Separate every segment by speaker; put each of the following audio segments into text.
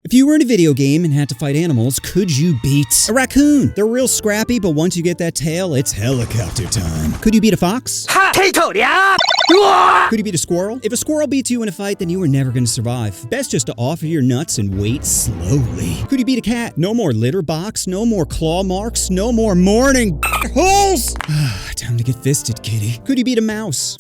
Speaker 1: If you were in a video game and had to fight animals, could you beat a raccoon? They're real scrappy, but once you get that tail, it's helicopter time. Could you beat a fox? Could you beat a squirrel? If a squirrel beats you in a fight, then you are never going to survive. Best just to offer your nuts and wait slowly. Could you beat a cat? No more litter box, no more claw marks, no more morning holes! Time to get fisted, kitty. Could you beat a mouse?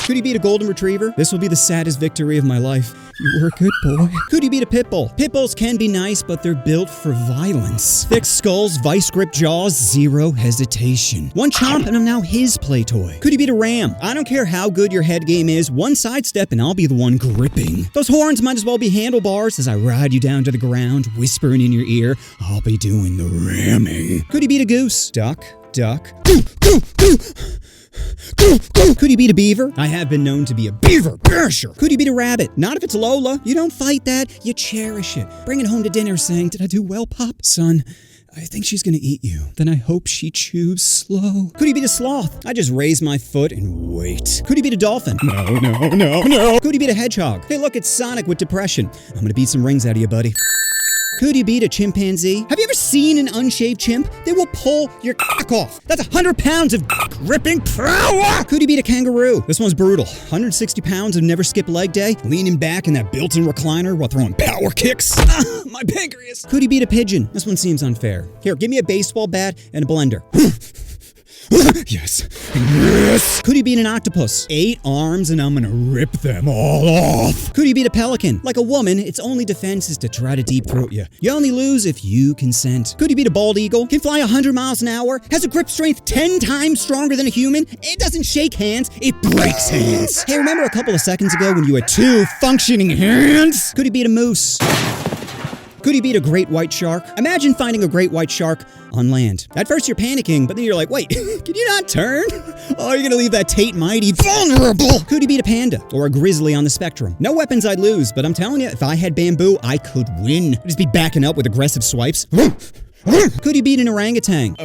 Speaker 1: Could you beat a golden retriever? This will be the saddest victory of my life. You were a good boy. Could you beat a pit bull? Pit bulls can be nice, but they're built for violence. Thick skulls, vice grip jaws, zero hesitation. One chomp and I'm now his play toy. Could you beat a ram? I don't care how good your head game is, one sidestep and I'll be the one gripping. Those horns might as well be handlebars as I ride you down to the ground, whispering in your ear, I'll be doing the ramming. Could you beat a goose? Duck, duck. Could you beat a beaver? I have been known to be a beaver basher. Could you beat a rabbit? Not if it's Lola. You don't fight that, you cherish it. Bring it home to dinner saying, did I do well, Pop? Son, I think she's gonna eat you. Then I hope she chews slow. Could you beat a sloth? I just raise my foot and wait. Could you beat a dolphin? No. Could you beat a hedgehog? Hey look, it's Sonic with depression. I'm gonna beat some rings out of you, buddy. Could you beat a chimpanzee? Have you ever seen an unshaved chimp? They will pull your cock off. That's 100 pounds of gripping power. Could you beat a kangaroo? This one's brutal. 160 pounds of never skip leg day, leaning back in that built-in recliner while throwing power kicks. My pancreas. Could you beat a pigeon? This one seems unfair. Here, give me a baseball bat and a blender. Yes. Could you beat an octopus? 8 arms and I'm gonna rip them all off. Could you beat a pelican? Like a woman, its only defense is to try to deep throat you. You only lose if you consent. Could you beat a bald eagle? Can fly 100 miles an hour? Has a grip strength 10 times stronger than a human? It doesn't shake hands, it breaks hands. Hey, remember a couple of seconds ago when you had 2 functioning hands? Could you beat a moose? Could you beat a great white shark? Imagine finding a great white shark on land. At first you're panicking, but then you're like, wait, can you not turn? Oh, you're gonna leave that Tate Mighty vulnerable. Could you beat a panda or a grizzly on the spectrum? No weapons I'd lose, but I'm telling you, if I had bamboo, I could win. I'd just be backing up with aggressive swipes. Could you beat an orangutan?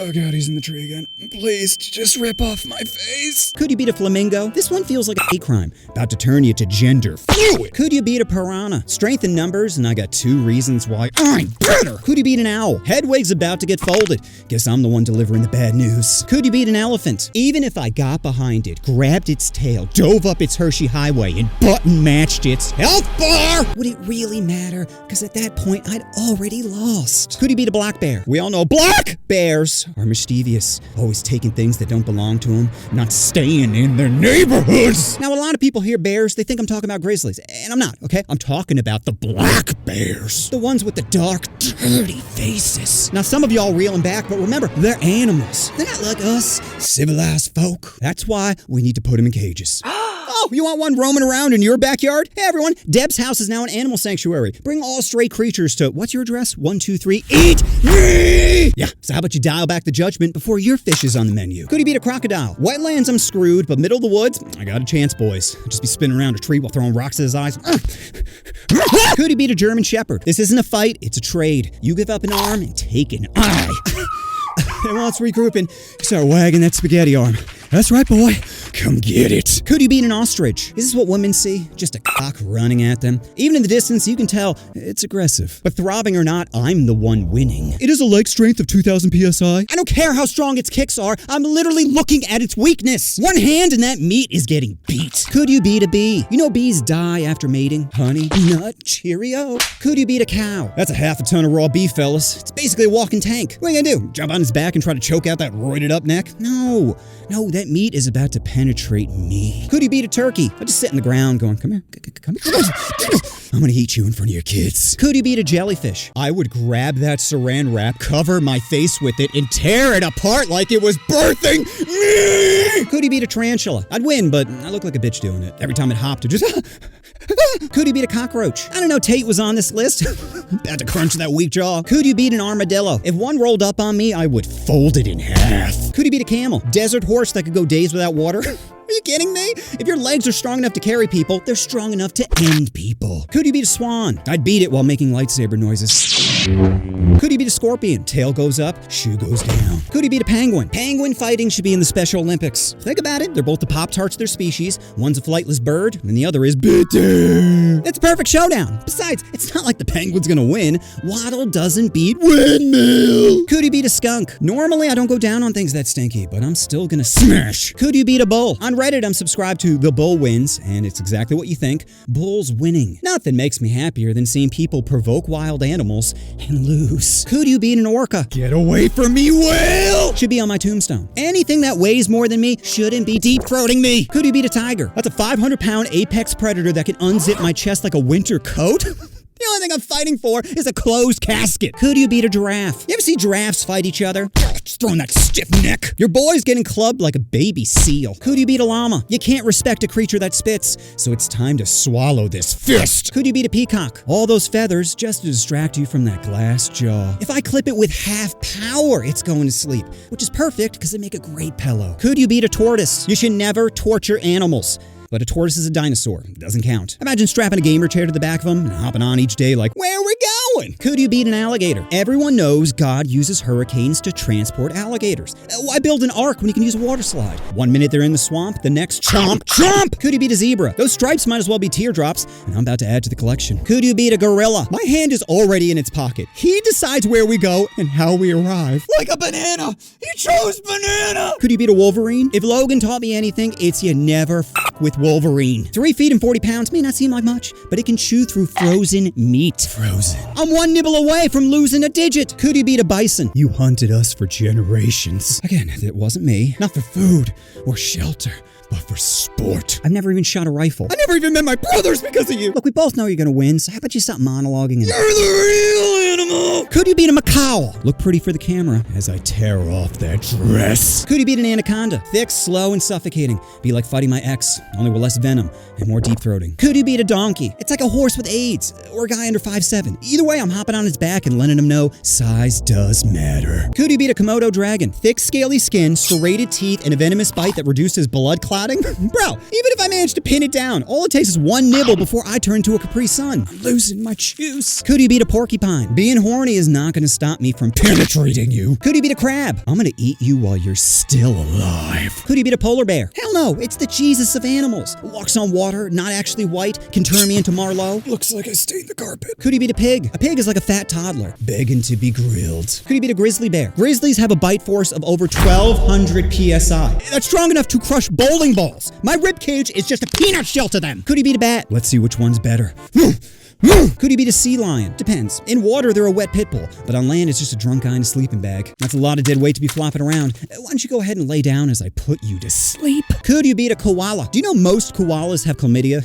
Speaker 1: Oh God, he's in the tree again. Please, just rip off my face. Could you beat a flamingo? This one feels like a hate crime, about to turn you to gender fluid. Could you beat a piranha? Strength in numbers, and I got 2 reasons why I'm better. Could you beat an owl? Hedwig's about to get folded. Guess I'm the one delivering the bad news. Could you beat an elephant? Even if I got behind it, grabbed its tail, dove up its Hershey highway, and button matched its health bar, would it really matter? Because at that point, I'd already lost. Could you beat a black bear? We all know black bears are mischievous, always taking things that don't belong to them, not staying in their neighborhoods. Now, a lot of people hear bears, they think I'm talking about grizzlies, and I'm not, okay? I'm talking about the black bears. The ones with the dark, dirty faces. Now, some of y'all reeling back, but remember, they're animals. They're not like us, civilized folk. That's why we need to put them in cages. Oh, you want one roaming around in your backyard? Hey, everyone, Deb's house is now an animal sanctuary. Bring all stray creatures to, what's your address? 123, eat me! Yeah, so how about you dial back the judgment before your fish is on the menu? Could you beat a crocodile? Wetlands, I'm screwed, but middle of the woods, I got a chance, boys. I'll just be spinning around a tree while throwing rocks at his eyes. Could you beat a German Shepherd? This isn't a fight, it's a trade. You give up an arm and take an eye. And while it's regrouping, you start wagging that spaghetti arm. That's right, boy. Come get it. Could you beat an ostrich? Is this what women see? Just a cock running at them? Even in the distance, you can tell it's aggressive. But throbbing or not, I'm the one winning. It has a leg strength of 2,000 PSI. I don't care how strong its kicks are. I'm literally looking at its weakness. One hand and that meat is getting beat. Could you beat a bee? You know bees die after mating. Honey, nut, Cheerio. Could you beat a cow? That's a half a ton of raw beef, fellas. It's basically a walking tank. What are you gonna do? Jump on its back and try to choke out that roided up neck? No, that meat is about to penetrate me. Could you beat a turkey? I just sit in the ground going, come here, come here. I'm gonna eat you in front of your kids. Could you beat a jellyfish? I would grab that saran wrap, cover my face with it, and tear it apart like it was birthing me! Could you beat a tarantula? I'd win, but I look like a bitch doing it. Every time it hopped, it just... Could you beat a cockroach? I don't know, Tate was on this list. About to crunch that weak jaw. Could you beat an armadillo? If one rolled up on me, I would fold it in half. Could you beat a camel? Desert horse that could go days without water? Are you kidding me? If your legs are strong enough to carry people, they're strong enough to end people. Could you beat a swan? I'd beat it while making lightsaber noises. Could you beat a scorpion? Tail goes up, shoe goes down. Could you beat a penguin? Penguin fighting should be in the Special Olympics. Think about it. They're both the Pop-Tarts of their species. One's a flightless bird, and the other is bitter. It's a perfect showdown. Besides, it's not like the penguin's gonna win. Waddle doesn't beat windmill. Could you beat a skunk? Normally, I don't go down on things that stinky, but I'm still gonna smash. Could you beat a bull? On Reddit, I'm subscribed to The Bull Wins, and it's exactly what you think. Bulls winning. Nothing makes me happier than seeing people provoke wild animals and lose. Could you beat an orca? Get away from me, whale! Should be on my tombstone. Anything that weighs more than me shouldn't be deep-throating me. Could you beat a tiger? That's a 500-pound apex predator that can unzip my chest like a winter coat. The only thing I'm fighting for is a closed casket. Could you beat a giraffe? You ever see giraffes fight each other? Just throwing that stiff neck. Your boy's getting clubbed like a baby seal. Could you beat a llama? You can't respect a creature that spits, so it's time to swallow this fist. Could you beat a peacock? All those feathers just to distract you from that glass jaw. If I clip it with half power, it's going to sleep, which is perfect because they make a great pillow. Could you beat a tortoise? You should never torture animals. But a tortoise is a dinosaur. It doesn't count. Imagine strapping a gamer chair to the back of them and hopping on each day like, where are we going? Could you beat an alligator? Everyone knows God uses hurricanes to transport alligators. Why build an ark when you can use a water slide? 1 minute they're in the swamp, the next chomp! Could you beat a zebra? Those stripes might as well be teardrops, and I'm about to add to the collection. Could you beat a gorilla? My hand is already in its pocket. He decides where we go and how we arrive. Like a banana! He chose banana! Could you beat a wolverine? If Logan taught me anything, it's you never with Wolverine. 3 feet and 40 pounds may not seem like much, but it can chew through frozen meat. Frozen. I'm 1 nibble away from losing a digit. Could you beat a bison? You hunted us for generations. Again, it wasn't me. Not for food or shelter, but for sport. I've never even shot a rifle. I never even met my brothers because of you. Look, we both know you're gonna win, so how about you stop monologuing and— You're the real animal! Could you beat a macaw? Look pretty for the camera as I tear off that dress. Could you beat an anaconda? Thick, slow, and suffocating. Be like fighting my ex, only with less venom and more deep-throating. Could you beat a donkey? It's like a horse with AIDS, or a guy under 5'7". Either way, I'm hopping on his back and letting him know size does matter. Could you beat a Komodo dragon? Thick, scaly skin, serrated teeth, and a venomous bite that reduces blood clotting? Bro, even if I manage to pin it down, all it takes is 1 nibble before I turn to a Capri Sun. I'm losing my juice. Could you beat a porcupine? Being horny is not gonna stop me from penetrating you. Could you beat a crab? I'm gonna eat you while you're still alive. Could you beat a polar bear? Hell no, it's the Jesus of animals. Walks on water, not actually white, can turn me into Marlowe. Looks like I stained the carpet. Could you beat a pig? A pig is like a fat toddler, begging to be grilled. Could you beat a grizzly bear? Grizzlies have a bite force of over 1,200 PSI. That's strong enough to crush bowling balls. My ribcage is just a peanut shell to them. Could you beat a bat? Let's see which one's better. Could you beat a sea lion? Depends. In water, they're a wet pit bull, but on land, it's just a drunk guy in a sleeping bag. That's a lot of dead weight to be flopping around. Why don't you go ahead and lay down as I put you to sleep? Could you beat a koala? Do you know most koalas have chlamydia?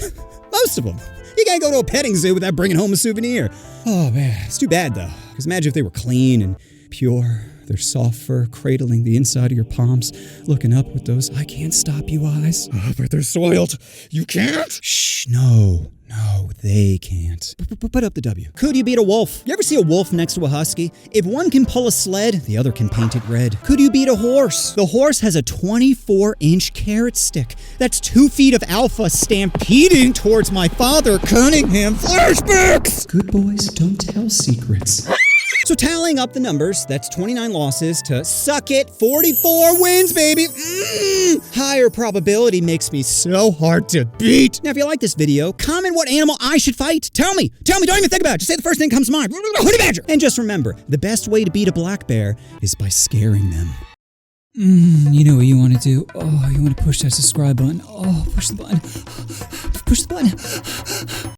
Speaker 1: Most of them. You can't go to a petting zoo without bringing home a souvenir. Oh man, it's too bad though. Because imagine if they were clean and pure. Their soft fur cradling the inside of your palms, looking up with those I can't stop you eyes. Oh, but they're soiled. You can't? Shh, no, they can't. Put up the W. Could you beat a wolf? You ever see a wolf next to a husky? If one can pull a sled, the other can paint it red. Could you beat a horse? The horse has a 24-inch carrot stick. That's 2 feet of alpha stampeding towards my father, Cunningham. Flashbacks! Good boys don't tell secrets. So tallying up the numbers, that's 29 losses to suck it, 44 wins, baby. Higher probability makes me so hard to beat. Now, if you like this video, comment what animal I should fight. Tell me, don't even think about it. Just say the first thing that comes to mind. Honey badger. And just remember, the best way to beat a black bear is by scaring them. You know what you want to do? Oh, you want to push that subscribe button. Oh, push the button. Push the button.